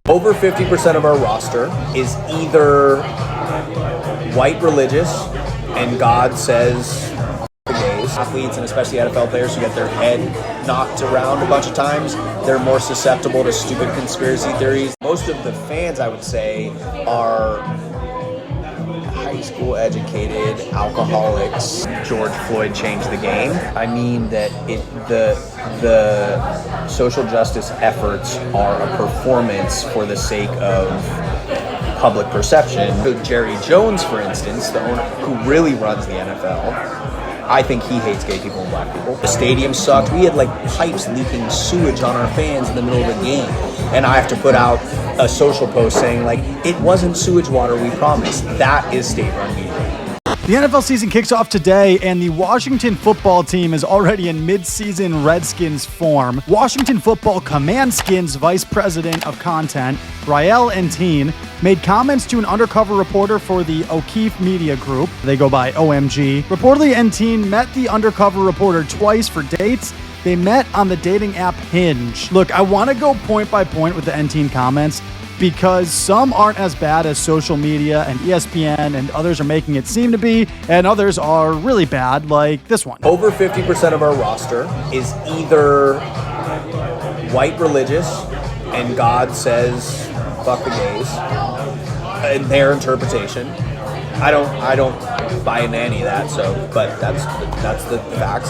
Over 50% of our roster is either white religious, and God says the gays. Athletes, and especially NFL players who get their head knocked around a bunch of times, they're more susceptible to stupid conspiracy theories. Most of the fans, I would say, are high school educated alcoholics. George Floyd changed the game. I mean that the social justice efforts are a performance for the sake of public perception. So Jerry Jones, for instance, the owner who really runs the NFL, I think he hates gay people and black people. The stadium sucked. We had like pipes leaking sewage on our fans in the middle of the game. And I have to put out a social post saying like, it wasn't sewage water, we promise. That is state-run media. The NFL season kicks off today, and the Washington football team is already in mid-season Redskins form. Washington football Commandskins vice president of content, Rael Enteen, made comments to an undercover reporter for the O'Keefe Media Group. They go by OMG. Reportedly, Enteen met the undercover reporter twice for dates. They met on the dating app Hinge. Look, I want to go point by point with the Enteen comments, because some aren't as bad as social media and ESPN and others are making it seem to be, and others are really bad, like this one. Over 50% of our roster is either white religious, and God says, fuck the gays, in their interpretation. I don't buy into any of that, but that's the facts.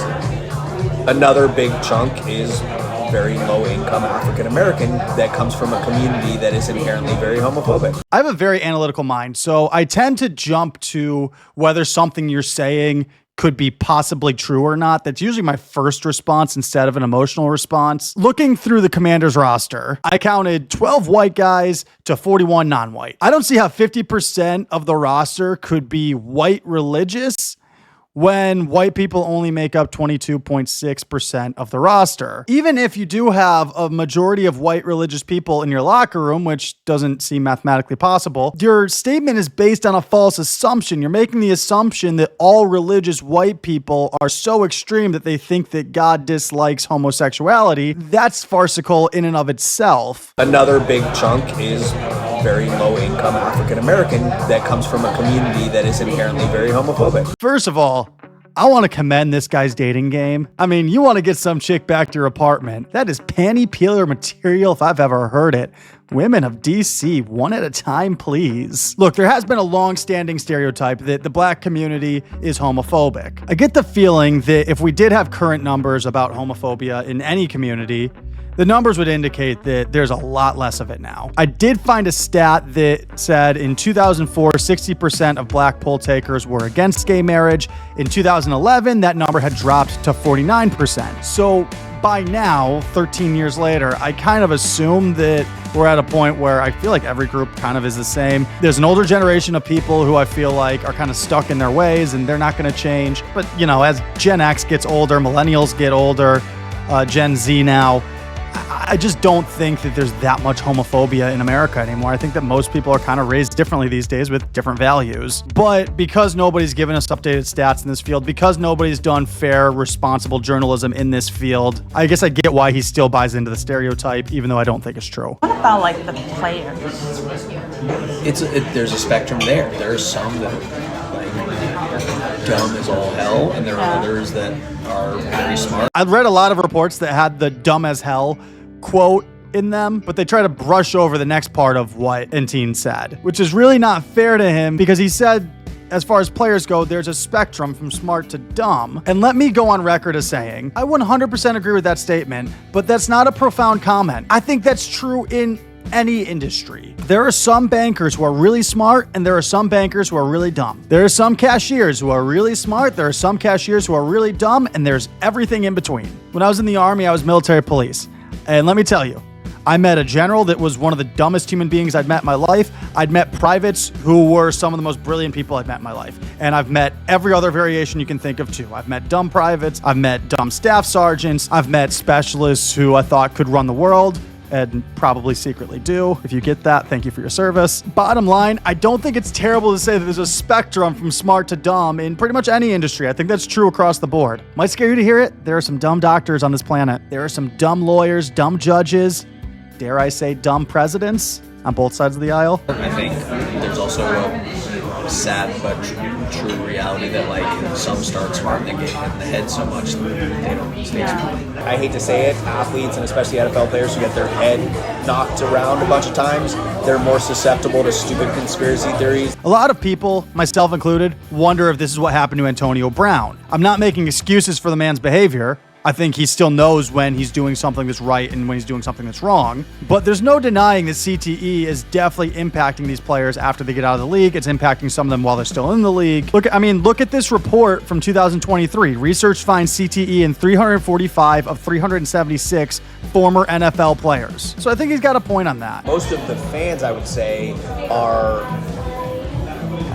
Another big chunk is very low-income African-American that comes from a community that is inherently very homophobic. I have a very analytical mind, so I tend to jump to whether something you're saying could be possibly true or not. That's usually my first response instead of an emotional response. Looking through the Commanders roster, I counted 12 white guys to 41 non-white. I don't see how 50% of the roster could be white religious when white people only make up 22.6% of the roster. Even if you do have a majority of white religious people in your locker room, which doesn't seem mathematically possible, your statement is based on a false assumption. You're making the assumption that all religious white people are so extreme that they think that God dislikes homosexuality. That's farcical in and of itself. Another big chunk is very low-income African-American that comes from a community that is inherently very homophobic. First of all, I want to commend this guy's dating game. I mean, you want to get some chick back to your apartment. That is panty peeler material if I've ever heard it. Women of DC, one at a time, please. Look, there has been a long-standing stereotype that the black community is homophobic. I get the feeling that if we did have current numbers about homophobia in any community, the numbers would indicate that there's a lot less of it now. I did find a stat that said in 2004, 60% of black poll takers were against gay marriage. In 2011, that number had dropped to 49%. So by now, 13 years later, I kind of assume that we're at a point where I feel like every group kind of is the same. There's an older generation of people who I feel like are kind of stuck in their ways and they're not going to change. But, you know, as Gen X gets older, millennials get older, Gen Z now, I just don't think that there's that much homophobia in America anymore. I think that most people are kind of raised differently these days with different values. But because nobody's given us updated stats in this field, because nobody's done fair, responsible journalism in this field, I guess I get why he still buys into the stereotype, even though I don't think it's true. What about like the players? There's a spectrum there. There's some that are like dumb as all hell, and there are others that are very smart. I've read a lot of reports that had the dumb as hell quote in them, but they try to brush over the next part of what Enteen said, which is really not fair to him because he said, as far as players go, there's a spectrum from smart to dumb. And let me go on record as saying, I 100% agree with that statement, but that's not a profound comment. I think that's true in any industry. There are some bankers who are really smart and there are some bankers who are really dumb. There are some cashiers who are really smart, there are some cashiers who are really dumb, and there's everything in between. When I was in the Army, I was military police. And let me tell you, I met a general that was one of the dumbest human beings I'd met in my life. I'd met privates who were some of the most brilliant people I'd met in my life. And I've met every other variation you can think of too. I've met dumb privates, I've met dumb staff sergeants, I've met specialists who I thought could run the world, and probably secretly do. If you get that, thank you for your service. Bottom line, I don't think it's terrible to say that there's a spectrum from smart to dumb in pretty much any industry. I think that's true across the board. Might scare you to hear it. There are some dumb doctors on this planet. There are some dumb lawyers, dumb judges. dare I say, dumb presidents on both sides of the aisle. I think there's also a sad but true reality that like some start smart and they get hit in the head so much that they don't stay smart. I hate to say it, athletes and especially NFL players who get their head knocked around a bunch of times, they're more susceptible to stupid conspiracy theories. A lot of people, myself included, wonder if this is what happened to Antonio Brown. I'm not making excuses for the man's behavior. I think he still knows when he's doing something that's right and when he's doing something that's wrong. But there's no denying that CTE is definitely impacting these players after they get out of the league. It's impacting some of them while they're still in the league. Look at this report from 2023. Research finds CTE in 345 of 376 former NFL players. So I think he's got a point on that. Most of the fans, I would say, are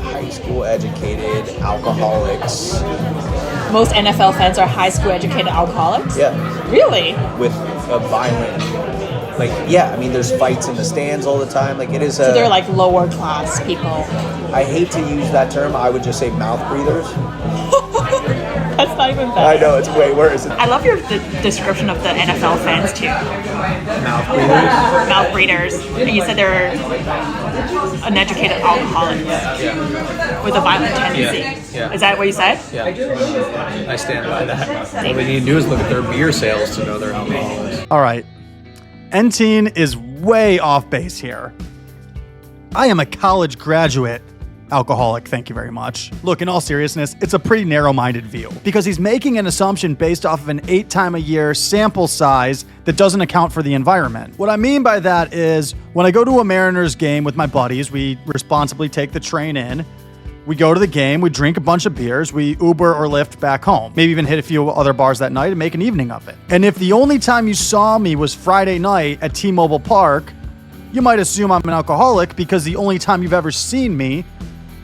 high school educated alcoholics. Most NFL fans are high school educated alcoholics? Yeah. Really? With a violent, I mean, there's fights in the stands all the time. Like, it is So they're like lower class people. I hate to use that term. I would just say mouth breathers. That's not even better. I know, it's way worse. I love your description of the NFL fans too. Mouth breathers? Mouth breathers. And you said they're uneducated alcoholics with a violent tendency. Yeah. Is that what you said? Yeah. I stand by that. All we need to do is look at their beer sales to know they're alcoholics. All right. Enteen is way off base here. I am a college graduate alcoholic, thank you very much. Look, in all seriousness, it's a pretty narrow-minded view because he's making an assumption based off of an 8-time-a-year sample size that doesn't account for the environment. What I mean by that is when I go to a Mariners game with my buddies, we responsibly take the train in, we go to the game, we drink a bunch of beers, we Uber or Lyft back home, maybe even hit a few other bars that night and make an evening of it. And if the only time you saw me was Friday night at T-Mobile Park, you might assume I'm an alcoholic because the only time you've ever seen me,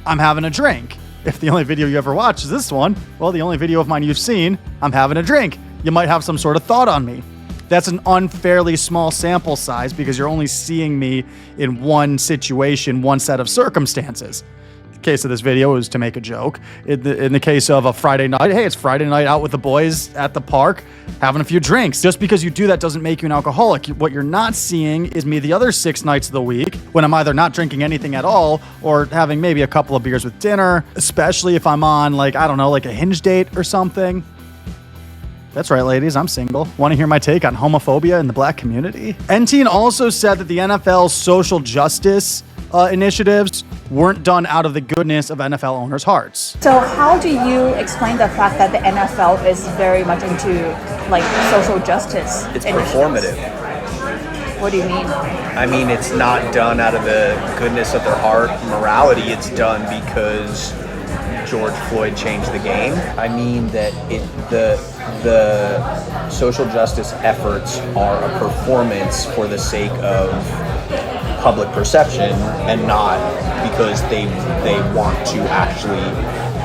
I'm having a drink. If the only video you ever watched is this one, well, the only video of mine you've seen, I'm having a drink. You might have some sort of thought on me. That's an unfairly small sample size because you're only seeing me in one situation, one set of circumstances. The case of this video is to make a joke. In the case of a Friday night, hey, it's Friday night out with the boys at the park, having a few drinks. Just because you do that doesn't make you an alcoholic. What you're not seeing is me the other 6 nights of the week when I'm either not drinking anything at all or having maybe a couple of beers with dinner, especially if I'm on like a Hinge date or something. That's right, ladies, I'm single. Want to hear my take on homophobia in the black community? Enteen also said that the NFL's social justice initiatives weren't done out of the goodness of NFL owners' hearts. So how do you explain the fact that the NFL is very much into like social justice? It's performative. What do you mean? I mean, it's not done out of the goodness of their heart, morality. It's done because George Floyd changed the game. I mean that the social justice efforts are a performance for the sake of public perception and not because they want to actually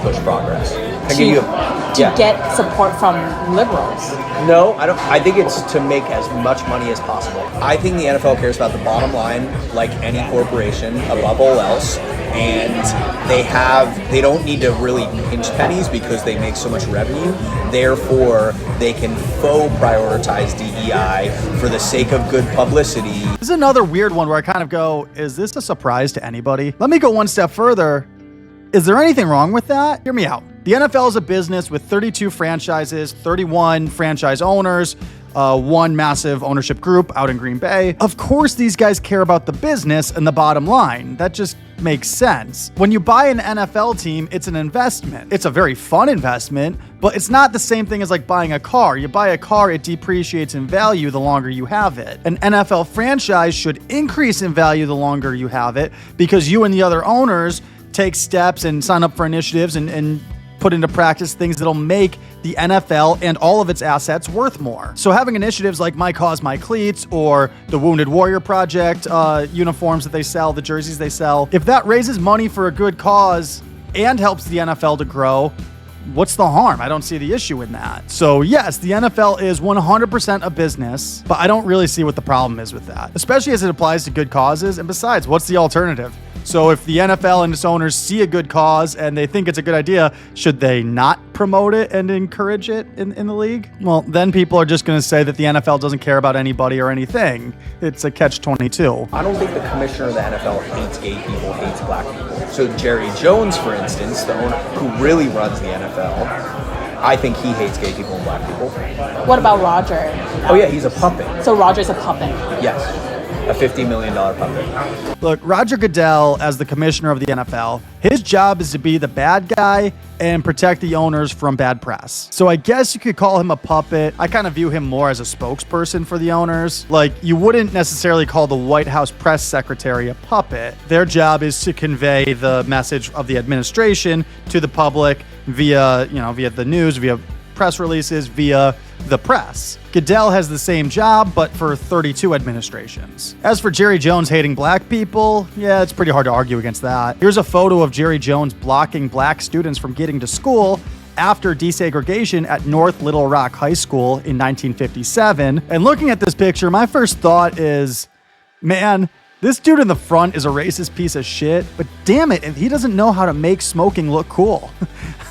push progress. To get support from liberals. No, I don't. I think it's to make as much money as possible. I think the NFL cares about the bottom line, like any corporation, above all else. And they don't need to really pinch pennies because they make so much revenue. Therefore, they can faux prioritize DEI for the sake of good publicity. This is another weird one where I kind of go, is this a surprise to anybody? Let me go one step further. Is there anything wrong with that? Hear me out. The NFL is a business with 32 franchises, 31 franchise owners, one massive ownership group out in Green Bay. Of course, these guys care about the business and the bottom line. That just makes sense. When you buy an NFL team, it's an investment. It's a very fun investment, but it's not the same thing as like buying a car. You buy a car, it depreciates in value the longer you have it. An NFL franchise should increase in value the longer you have it because you and the other owners take steps and sign up for initiatives and put into practice things that'll make the NFL and all of its assets worth more. So having initiatives like My Cause, My Cleats or the Wounded Warrior Project uniforms that they sell, the jerseys they sell, if that raises money for a good cause and helps the NFL to grow, what's the harm? I don't see the issue in that. So yes, the NFL is 100% a business, but I don't really see what the problem is with that, especially as it applies to good causes. And besides, what's the alternative? So if the NFL and its owners see a good cause and they think it's a good idea, should they not promote it and encourage it in the league? Well, then people are just going to say that the NFL doesn't care about anybody or anything. It's a catch-22. I don't think the commissioner of the NFL hates gay people, hates black people. So Jerry Jones, for instance, the owner who really runs the NFL, I think he hates gay people and black people. What about Roger? Oh yeah, he's a puppet. So Roger's a puppet. Yes. A $50 million puppet. Look, Roger Goodell, as the commissioner of the NFL, his job is to be the bad guy and protect the owners from bad press. So I guess you could call him a puppet. I kind of view him more as a spokesperson for the owners. Like, you wouldn't necessarily call the White House press secretary a puppet. Their job is to convey the message of the administration to the public via the news, via press releases, via the press. Goodell has the same job, but for 32 administrations. As for Jerry Jones hating black people, yeah, it's pretty hard to argue against that. Here's a photo of Jerry Jones blocking black students from getting to school after desegregation at North Little Rock High School in 1957. And looking at this picture, my first thought is, man, this dude in the front is a racist piece of shit, but damn it, if he doesn't know how to make smoking look cool.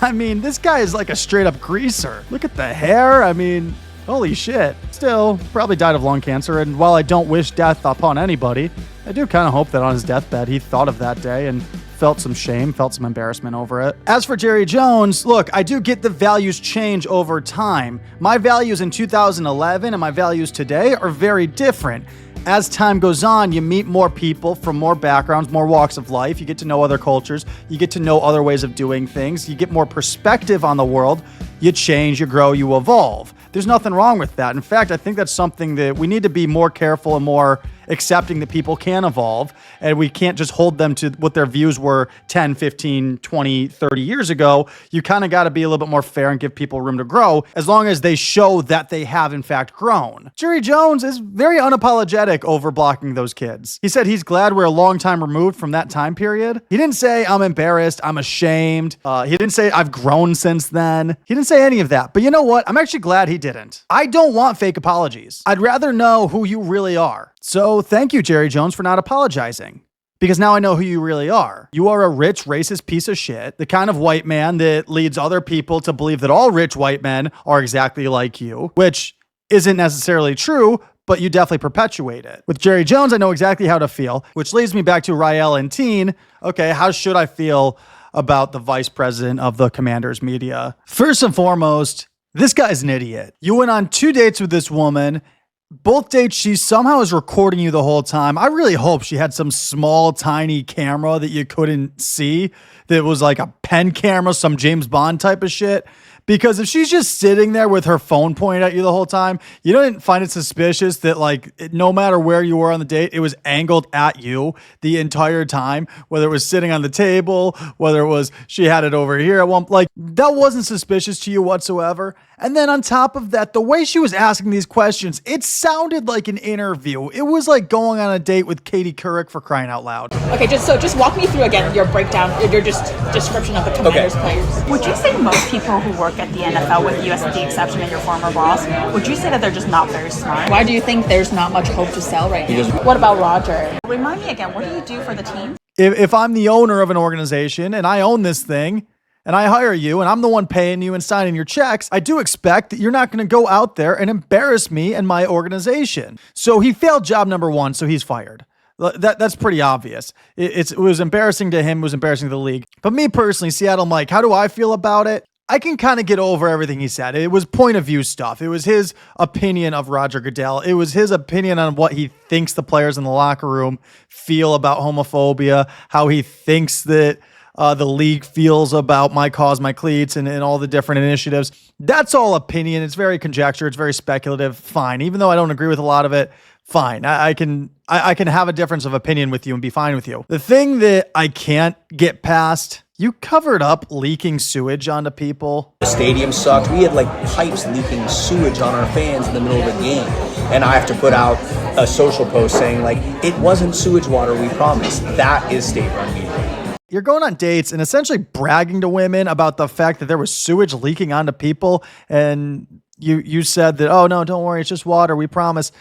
I mean, this guy is like a straight up greaser. Look at the hair. I mean, holy shit. Still, probably died of lung cancer, and while I don't wish death upon anybody, I do kind of hope that on his deathbed he thought of that day and felt some shame, felt some embarrassment over it. As for Jerry Jones, look, I do get the values change over time. My values in 2011 and my values today are very different. As time goes on, you meet more people from more backgrounds, more walks of life. You get to know other cultures. You get to know other ways of doing things. You get more perspective on the world. You change, you grow, you evolve. There's nothing wrong with that. In fact, I think that's something that we need to be more careful and more accepting that people can evolve, and we can't just hold them to what their views were 10, 15, 20, 30 years ago. You kind of got to be a little bit more fair and give people room to grow, as long as they show that they have in fact grown. Jerry Jones is very unapologetic over blocking those kids. He said he's glad we're a long time removed from that time period. He didn't say, I'm embarrassed, I'm ashamed. He didn't say, I've grown since then. He didn't say any of that. But you know what? I'm actually glad he didn't. I don't want fake apologies. I'd rather know who you really are. So thank you, Jerry Jones, for not apologizing. Because now I know who you really are. You are a rich, racist piece of shit, the kind of white man that leads other people to believe that all rich white men are exactly like you, which isn't necessarily true, but you definitely perpetuate it. With Jerry Jones, I know exactly how to feel, which leads me back to Rael Enteen. Okay, how should I feel about the vice president of the Commanders media? First and foremost, this guy's an idiot. You went on 2 dates with this woman. Both dates, she somehow is recording you the whole time. I really hope she had some small, tiny camera that you couldn't see, that was like a pen camera, some James Bond type of shit. Because if she's just sitting there with her phone pointed at you the whole time, you don't find it suspicious that, like, no matter where you were on the date, it was angled at you the entire time, whether it was sitting on the table, whether it was she had it over here at one, like, that wasn't suspicious to you whatsoever. And then on top of that, the way she was asking these questions, it sounded like an interview. It was like going on a date with Katie Couric, for crying out loud. Okay, just walk me through again your breakdown, your just description of the Commanders players. Would you say most people who work at the NFL, with you as the exception of your former boss, would you say that they're just not very smart? Why do you think there's not much hope to sell right now? What about Roger? Remind me again, what do you do for the team? If I'm the owner of an organization and I own this thing, and I hire you, and I'm the one paying you and signing your checks, I do expect that you're not going to go out there and embarrass me and my organization. So he failed job number one, so he's fired. That's pretty obvious. It was embarrassing to him, it was embarrassing to the league. But me personally, Seattle Mike, how do I feel about it? I can kind of get over everything he said. It was point of view stuff. It was his opinion of Roger Goodell. It was his opinion on what he thinks the players in the locker room feel about homophobia, how he thinks that the league feels about my cause, my cleats, and all the different initiatives. That's all opinion. It's very conjecture. It's very speculative. Fine. Even though I don't agree with a lot of it, fine. I can have a difference of opinion with you and be fine with you. The thing that I can't get past, you covered up leaking sewage onto people. The stadium sucked. We had like pipes leaking sewage on our fans in the middle of a game. And I have to put out a social post saying, like, it wasn't sewage water, we promised. That is state-run media. You're going on dates and essentially bragging to women about the fact that there was sewage leaking onto people. And you said that, oh, no, don't worry, it's just water, we promise.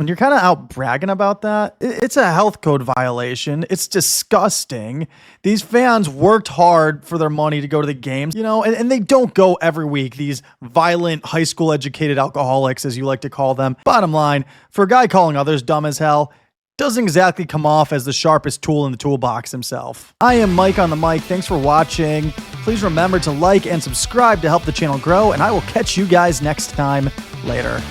When you're kind of out bragging about that, it's a health code violation. It's disgusting. These fans worked hard for their money to go to the games, and they don't go every week, these violent high school educated alcoholics, as you like to call them. Bottom line, for a guy calling others dumb as hell, doesn't exactly come off as the sharpest tool in the toolbox himself. I am Mike on the mic. Thanks for watching. Please remember to like and subscribe to help the channel grow, and I will catch you guys next time. Later.